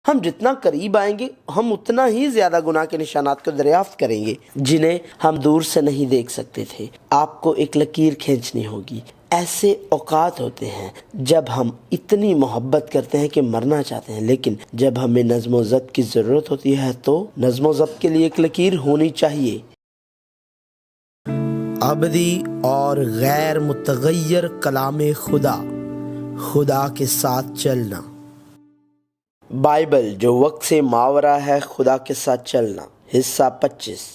ہم جتنا قریب آئیں گے ہم اتنا ہی زیادہ گناہ کے نشانات کو دریافت کریں گے جنہیں ہم دور سے نہیں دیکھ سکتے تھے۔ آپ کو ایک لکیر کھینچنی ہوگی۔ ایسے اوقات ہوتے ہیں جب ہم اتنی محبت کرتے ہیں کہ مرنا چاہتے ہیں، لیکن جب ہمیں نظم و ضبط کی ضرورت ہوتی ہے تو نظم و ضبط کے لیے ایک لکیر ہونی چاہیے۔ ابدی اور غیر متغیر کلام خدا، خدا کے ساتھ چلنا۔ بائبل جو وقت سے ماورا ہے، خدا کے ساتھ چلنا۔ حصہ 25،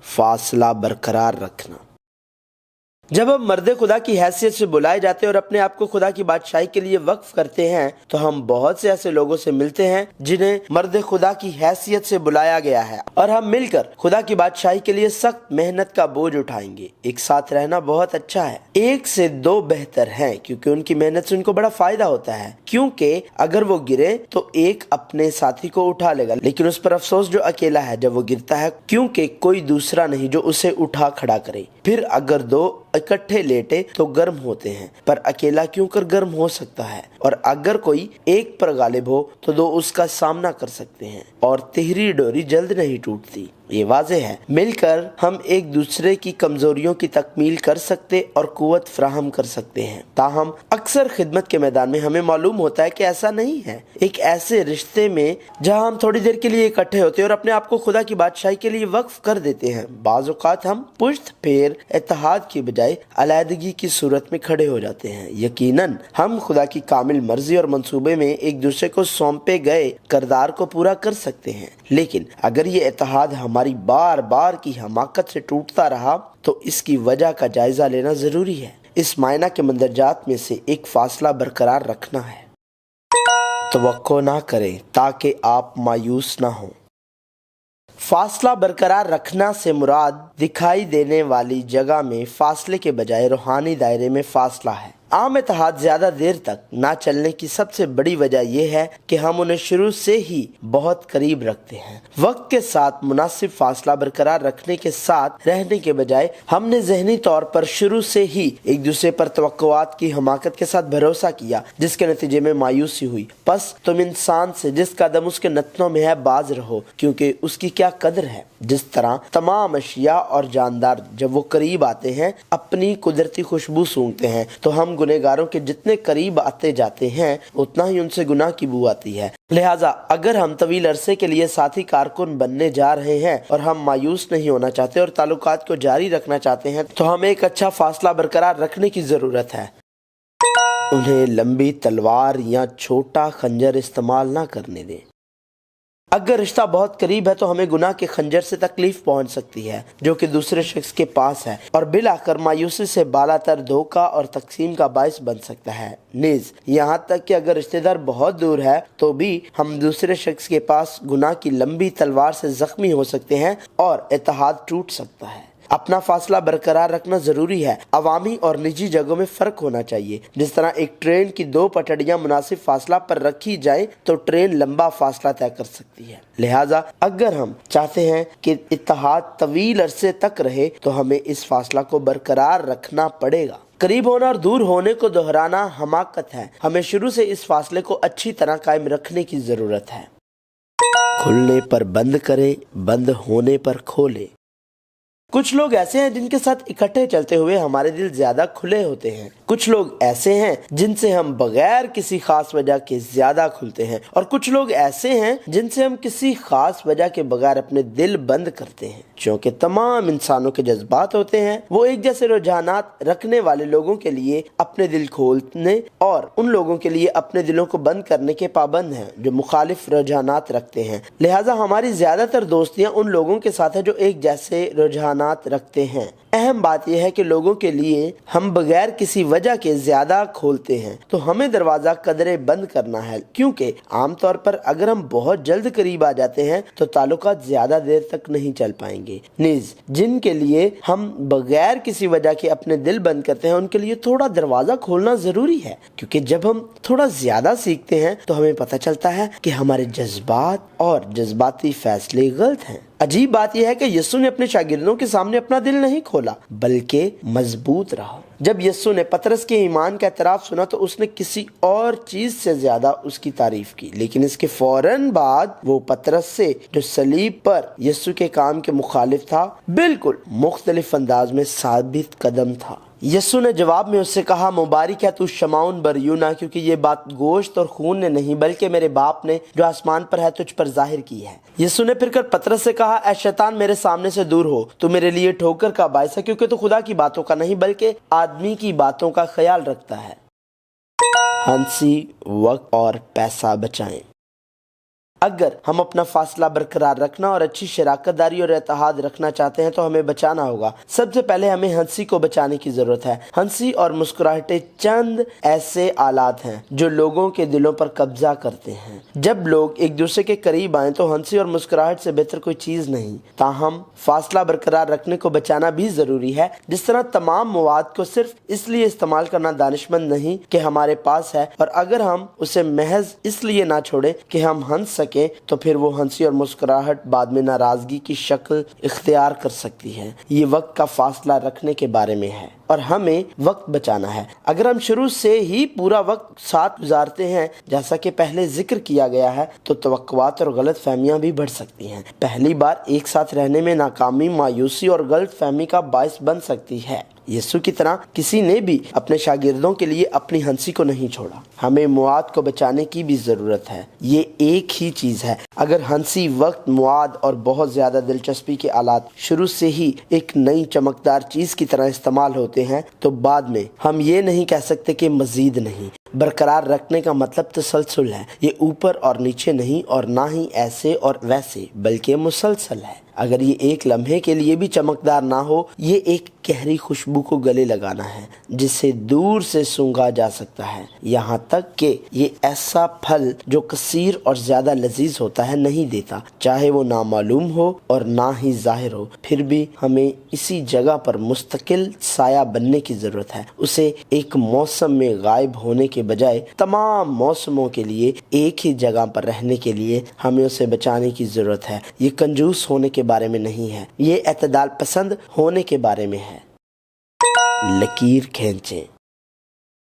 فاصلہ برقرار رکھنا۔ جب ہم مرد خدا کی حیثیت سے بلائے جاتے ہیں اور اپنے آپ کو خدا کی بادشاہی کے لیے وقف کرتے ہیں تو ہم بہت سے ایسے لوگوں سے ملتے ہیں جنہیں مرد خدا کی حیثیت سے بلایا گیا ہے، اور ہم مل کر خدا کی بادشاہی کے لیے سخت محنت کا بوجھ اٹھائیں گے۔ ایک ساتھ رہنا بہت اچھا ہے، ایک سے دو بہتر ہیں، کیونکہ ان کی محنت سے ان کو بڑا فائدہ ہوتا ہے، کیونکہ اگر وہ گرے تو ایک اپنے ساتھی کو اٹھا لے گا، لیکن اس پر افسوس جو اکیلا ہے جب وہ گرتا ہے، کیونکہ کوئی دوسرا نہیں جو اسے اٹھا کھڑا کرے۔ پھر اگر دو اکٹھے لیٹے تو گرم ہوتے ہیں، پر اکیلا کیوں کر گرم ہو سکتا ہے، اور اگر کوئی ایک پر غالب ہو تو دو اس کا سامنا کر سکتے ہیں، اور تہری ڈوری جلد نہیں ٹوٹتی۔ یہ واضح ہے، مل کر ہم ایک دوسرے کی کمزوریوں کی تکمیل کر سکتے اور قوت فراہم کر سکتے ہیں۔ تاہم اکثر خدمت کے میدان میں ہمیں معلوم ہوتا ہے کہ ایسا نہیں ہے۔ ایک ایسے رشتے میں جہاں ہم تھوڑی دیر کے لیے اکٹھے ہوتے ہیں اور اپنے آپ کو خدا کی بادشاہی کے لیے وقف کر دیتے ہیں، بعض اوقات ہم پشت پھیر اتحاد کی بجائے علیحدگی کی صورت میں کھڑے ہو جاتے ہیں۔ یقیناً ہم خدا کی کامل مرضی اور منصوبے میں ایک دوسرے کو سونپے گئے کردار کو پورا کر سکتے ہیں، لیکن اگر یہ اتحاد ہماری بار بار کی حماقت سے ٹوٹتا رہا تو اس کی وجہ کا جائزہ لینا ضروری ہے۔ اس معائنہ کے مندرجات میں سے ایک فاصلہ برقرار رکھنا ہے۔ توقع نہ کریں تاکہ آپ مایوس نہ ہوں۔ فاصلہ برقرار رکھنا سے مراد دکھائی دینے والی جگہ میں فاصلے کے بجائے روحانی دائرے میں فاصلہ ہے۔ عام اتحاد زیادہ دیر تک نہ چلنے کی سب سے بڑی وجہ یہ ہے کہ ہم انہیں شروع سے ہی بہت قریب رکھتے ہیں۔ وقت کے ساتھ مناسب فاصلہ برقرار رکھنے کے ساتھ رہنے کے بجائے ہم نے ذہنی طور پر شروع سے ہی ایک دوسرے پر توقعات کی حماقت کے ساتھ بھروسہ کیا، جس کے نتیجے میں مایوسی ہوئی۔ پس تم انسان سے جس قدم اس کے نتنوں میں ہے باز رہو، کیونکہ اس کی کیا قدر ہے۔ جس طرح تمام اشیاء اور جاندار جب وہ قریب آتے ہیں اپنی قدرتی خوشبو سونگھتے ہیں، تو ہم گنہگاروں کے جتنے قریب آتے جاتے ہیں اتنا ہی ان سے گناہ کی بو آتی ہے۔ لہٰذا اگر ہم طویل عرصے کے لیے ساتھی کارکن بننے جا رہے ہیں اور ہم مایوس نہیں ہونا چاہتے اور تعلقات کو جاری رکھنا چاہتے ہیں تو ہمیں ایک اچھا فاصلہ برقرار رکھنے کی ضرورت ہے۔ انہیں لمبی تلوار یا چھوٹا خنجر استعمال نہ کرنے دیں۔ اگر رشتہ بہت قریب ہے تو ہمیں گناہ کے خنجر سے تکلیف پہنچ سکتی ہے جو کہ دوسرے شخص کے پاس ہے، اور بالآخر مایوسی سے بالا تر دھوکہ اور تقسیم کا باعث بن سکتا ہے۔ نیز یہاں تک کہ اگر رشتہ دار بہت دور ہے تو بھی ہم دوسرے شخص کے پاس گناہ کی لمبی تلوار سے زخمی ہو سکتے ہیں اور اتحاد ٹوٹ سکتا ہے۔ اپنا فاصلہ برقرار رکھنا ضروری ہے۔ عوامی اور نجی جگہوں میں فرق ہونا چاہیے۔ جس طرح ایک ٹرین کی دو پٹڑیاں مناسب فاصلہ پر رکھی جائیں تو ٹرین لمبا فاصلہ طے کر سکتی ہے۔ لہٰذا اگر ہم چاہتے ہیں کہ اتحاد طویل عرصے تک رہے تو ہمیں اس فاصلہ کو برقرار رکھنا پڑے گا۔ قریب ہونا اور دور ہونے کو دہرانا حماقت ہے۔ ہمیں شروع سے اس فاصلے کو اچھی طرح قائم رکھنے کی ضرورت ہے۔ کھلنے پر بند کریں، بند ہونے پر کھولیں۔ کچھ لوگ ایسے ہیں جن کے ساتھ اکٹھے چلتے ہوئے ہمارے دل زیادہ کھلے ہوتے ہیں۔ کچھ لوگ ایسے ہیں جن سے ہم بغیر کسی خاص وجہ کے زیادہ کھلتے ہیں، اور کچھ لوگ ایسے ہیں جن سے ہم کسی خاص وجہ کے بغیر اپنے دل بند کرتے ہیں۔ چونکہ تمام انسانوں کے جذبات ہوتے ہیں، وہ ایک جیسے رجحانات رکھنے والے لوگوں کے لیے اپنے دل کھولنے اور ان لوگوں کے لیے اپنے دلوں کو بند کرنے کے پابند ہیں جو مخالف رجحانات رکھتے ہیں۔ لہٰذا ہماری زیادہ تر دوستیاں ان لوگوں کے ساتھ ہیں جو ایک جیسے رجحانات رکھتے ہیں۔ اہم بات یہ ہے کہ لوگوں کے لیے ہم بغیر کسی وجہ کے زیادہ کھولتے ہیں تو ہمیں دروازہ قدرے بند کرنا ہے، کیونکہ عام طور پر اگر ہم بہت جلد قریب آ جاتے ہیں تو تعلقات زیادہ دیر تک نہیں چل پائیں گے۔ نیز جن کے لیے ہم بغیر کسی وجہ کے اپنے دل بند کرتے ہیں ان کے لیے تھوڑا دروازہ کھولنا ضروری ہے، کیونکہ جب ہم تھوڑا زیادہ سیکھتے ہیں تو ہمیں پتہ چلتا ہے کہ ہمارے جذبات اور جذباتی فیصلے غلط ہیں۔ عجیب بات یہ ہے کہ یسوع نے اپنے شاگردوں کے سامنے اپنا دل نہیں کھولا۔ کھولا بلکہ مضبوط رہا۔ جب یسوع نے پطرس کے ایمان کا اعتراف سنا تو اس نے کسی اور چیز سے زیادہ اس کی تعریف کی، لیکن اس کے فوراً بعد وہ پطرس سے جو صلیب پر یسوع کے کام کے مخالف تھا بالکل مختلف انداز میں ثابت قدم تھا۔ یسوع نے جواب میں اس سے کہا، مبارک ہے تو شمعون بریونا، کیونکہ یہ بات گوشت اور خون نے نہیں بلکہ میرے باپ نے جو آسمان پر ہے تجھ پر ظاہر کی ہے۔ یسوع نے پھر کر پطرس سے کہا، اے شیطان میرے سامنے سے دور ہو، تو میرے لیے ٹھوکر کا باعث ہے، کیونکہ تو خدا کی باتوں کا نہیں بلکہ آدمی کی باتوں کا خیال رکھتا ہے۔ ہنسی وقت اور پیسہ بچائیں۔ اگر ہم اپنا فاصلہ برقرار رکھنا اور اچھی شراکت داری اور اتحاد رکھنا چاہتے ہیں تو ہمیں بچانا ہوگا۔ سب سے پہلے ہمیں ہنسی کو بچانے کی ضرورت ہے۔ ہنسی اور مسکراہٹیں چند ایسے آلات ہیں جو لوگوں کے دلوں پر قبضہ کرتے ہیں۔ جب لوگ ایک دوسرے کے قریب آئیں تو ہنسی اور مسکراہٹ سے بہتر کوئی چیز نہیں۔ تاہم فاصلہ برقرار رکھنے کو بچانا بھی ضروری ہے۔ جس طرح تمام مواد کو صرف اس لیے استعمال کرنا دانشمند نہیں کہ ہمارے پاس ہے، اور اگر ہم اسے محض اس لیے نہ چھوڑیں کہ ہم ہنس سکیں تو پھر وہ ہنسی اور مسکراہٹ بعد میں ناراضگی کی شکل اختیار کر سکتی ہے۔ یہ وقت کا فاصلہ رکھنے کے بارے میں ہے اور ہمیں وقت بچانا ہے۔ اگر ہم شروع سے ہی پورا وقت ساتھ گزارتے ہیں جیسا کہ پہلے ذکر کیا گیا ہے تو توقعات اور غلط فہمیاں بھی بڑھ سکتی ہیں۔ پہلی بار ایک ساتھ رہنے میں ناکامی مایوسی اور غلط فہمی کا باعث بن سکتی ہے۔ یسوع کی طرح کسی نے بھی اپنے شاگردوں کے لیے اپنی ہنسی کو نہیں چھوڑا۔ ہمیں مواد کو بچانے کی بھی ضرورت ہے۔ یہ ایک ہی چیز ہے۔ اگر ہنسی، وقت، مواد اور بہت زیادہ دلچسپی کے آلات شروع سے ہی ایک نئی چمکدار چیز کی طرح استعمال ہوتے ہیں تو بعد میں ہم یہ نہیں کہہ سکتے کہ مزید نہیں۔ برقرار رکھنے کا مطلب تسلسل ہے۔ یہ اوپر اور نیچے نہیں اور نہ ہی ایسے اور ویسے بلکہ مسلسل ہے۔ اگر یہ ایک لمحے کے لیے بھی چمکدار نہ ہو، یہ ایک گہری خوشبو کو گلے لگانا ہے جسے دور سے سونگھا جا سکتا ہے، یہاں تک کہ یہ ایسا پھل جو کثیر اور زیادہ لذیذ ہوتا ہے نہیں دیتا، چاہے وہ نامعلوم ہو اور نہ ہی ظاہر ہو۔ پھر بھی ہمیں اسی جگہ پر مستقل سایہ بننے کی ضرورت ہے۔ اسے ایک موسم میں غائب ہونے کے بجائے تمام موسموں کے لیے ایک ہی جگہ پر رہنے کے لیے ہمیں اسے بچانے کی ضرورت ہے۔ یہ کنجوس ہونے کے بارے میں نہیں ہے، یہ اعتدال پسند ہونے کے بارے میں ہے۔ لکیر کھینچیں۔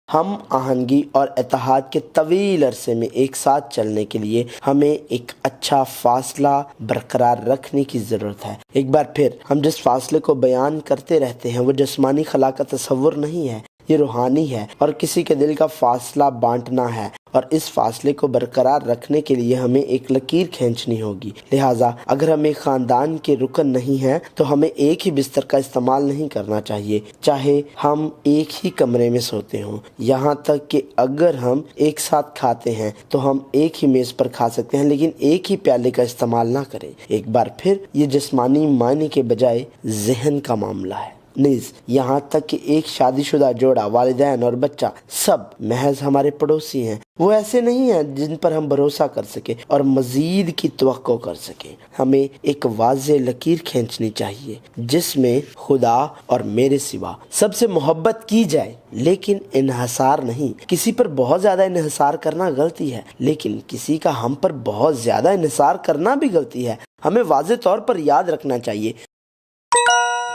ہم آہنگی اور اتحاد کے طویل عرصے میں ایک ساتھ چلنے کے لیے ہمیں ایک اچھا فاصلہ برقرار رکھنے کی ضرورت ہے۔ ایک بار پھر ہم جس فاصلے کو بیان کرتے رہتے ہیں وہ جسمانی خلا کا تصور نہیں ہے، یہ روحانی ہے اور کسی کے دل کا فاصلہ بانٹنا ہے، اور اس فاصلے کو برقرار رکھنے کے لیے ہمیں ایک لکیر کھینچنی ہوگی۔ لہٰذا اگر ہم ایک خاندان کے رکن نہیں ہیں تو ہمیں ایک ہی بستر کا استعمال نہیں کرنا چاہیے، چاہے ہم ایک ہی کمرے میں سوتے ہوں۔ یہاں تک کہ اگر ہم ایک ساتھ کھاتے ہیں تو ہم ایک ہی میز پر کھا سکتے ہیں، لیکن ایک ہی پیالے کا استعمال نہ کریں۔ ایک بار پھر یہ جسمانی معنی کے بجائے ذہن کا معاملہ ہے۔ نیز یہاں تک کہ ایک شادی شدہ جوڑا، والدین اور بچہ سب محض ہمارے پڑوسی ہیں۔ وہ ایسے نہیں ہیں جن پر ہم بھروسہ کر سکیں اور مزید کی توقع کر سکیں۔ ہمیں ایک واضح لکیر کھینچنی چاہیے جس میں خدا اور میرے سوا سب سے محبت کی جائے، لیکن انحصار نہیں۔ کسی پر بہت زیادہ انحصار کرنا غلطی ہے، لیکن کسی کا ہم پر بہت زیادہ انحصار کرنا بھی غلطی ہے۔ ہمیں واضح طور پر یاد رکھنا چاہیے،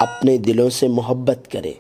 اپنے دلوں سے محبت کریں۔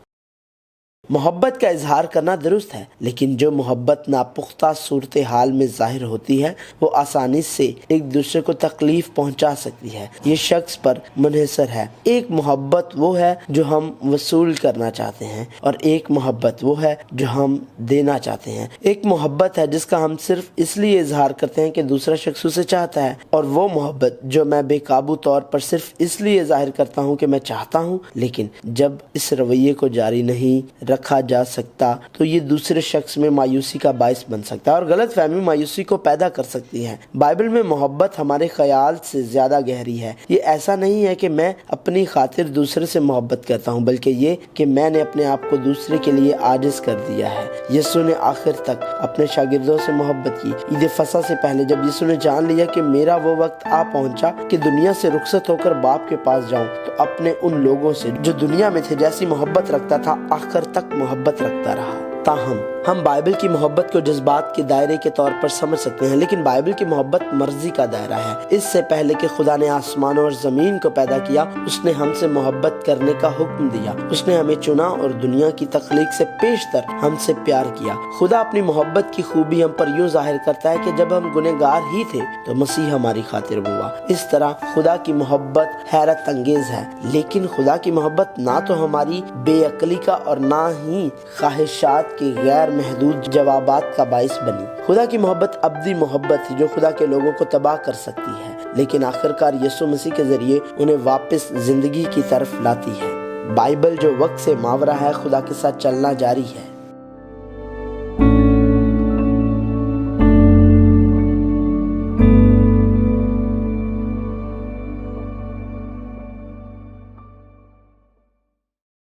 محبت کا اظہار کرنا درست ہے، لیکن جو محبت ناپختہ صورتحال میں ظاہر ہوتی ہے وہ آسانی سے ایک دوسرے کو تکلیف پہنچا سکتی ہے۔ یہ شخص پر منحصر ہے۔ ایک محبت وہ ہے جو ہم وصول کرنا چاہتے ہیں اور ایک محبت وہ ہے جو ہم دینا چاہتے ہیں۔ ایک محبت ہے جس کا ہم صرف اس لیے اظہار کرتے ہیں کہ دوسرا شخص اسے چاہتا ہے، اور وہ محبت جو میں بے قابو طور پر صرف اس لیے ظاہر کرتا ہوں کہ میں چاہتا ہوں، لیکن جب اس رویے کو جاری نہیں رکھا جا سکتا تو یہ دوسرے شخص میں مایوسی کا باعث بن سکتا ہے اور غلط فہمی مایوسی کو پیدا کر سکتی ہے۔ بائبل میں محبت ہمارے خیال سے زیادہ گہری ہے۔ یہ ایسا نہیں ہے کہ میں اپنی خاطر دوسرے سے محبت کرتا ہوں، بلکہ یہ کہ میں نے اپنے آپ کو دوسرے کے لیے عاجز کر دیا ہے۔ یسوع نے آخر تک اپنے شاگردوں سے محبت کی۔ عید فصح سے پہلے جب یسوع نے جان لیا کہ میرا وہ وقت آ پہنچا کہ دنیا سے رخصت ہو کر باپ کے پاس جاؤں، تو اپنے ان لوگوں سے جو دنیا میں تھے جیسی محبت رکھتا تھا، آخر تک محبت رکھتا رہا۔ تاہم ہم بائبل کی محبت کو جذبات کے دائرے کے طور پر سمجھ سکتے ہیں، لیکن بائبل کی محبت مرضی کا دائرہ ہے۔ اس سے پہلے کہ خدا نے آسمانوں اور زمین کو پیدا کیا، اس نے ہم سے محبت کرنے کا حکم دیا۔ اس نے ہمیں چنا اور دنیا کی تخلیق سے پیشتر ہم سے پیار کیا۔ خدا اپنی محبت کی خوبی ہم پر یوں ظاہر کرتا ہے کہ جب ہم گنہگار ہی تھے تو مسیح ہماری خاطر ہوا۔ اس طرح خدا کی محبت حیرت انگیز ہے، لیکن خدا کی محبت نہ تو ہماری بے عقلی کا اور نہ ہی خواہشات کے غیر محدود جوابات کا باعث بنی۔ خدا کی محبت ابدی محبت ہے جو خدا کے لوگوں کو تباہ کر سکتی ہے، لیکن آخرکار یسوع مسیح کے ذریعے انہیں واپس زندگی کی طرف لاتی ہے۔ بائبل جو وقت سے ماورا ہے، خدا کے ساتھ چلنا جاری ہے۔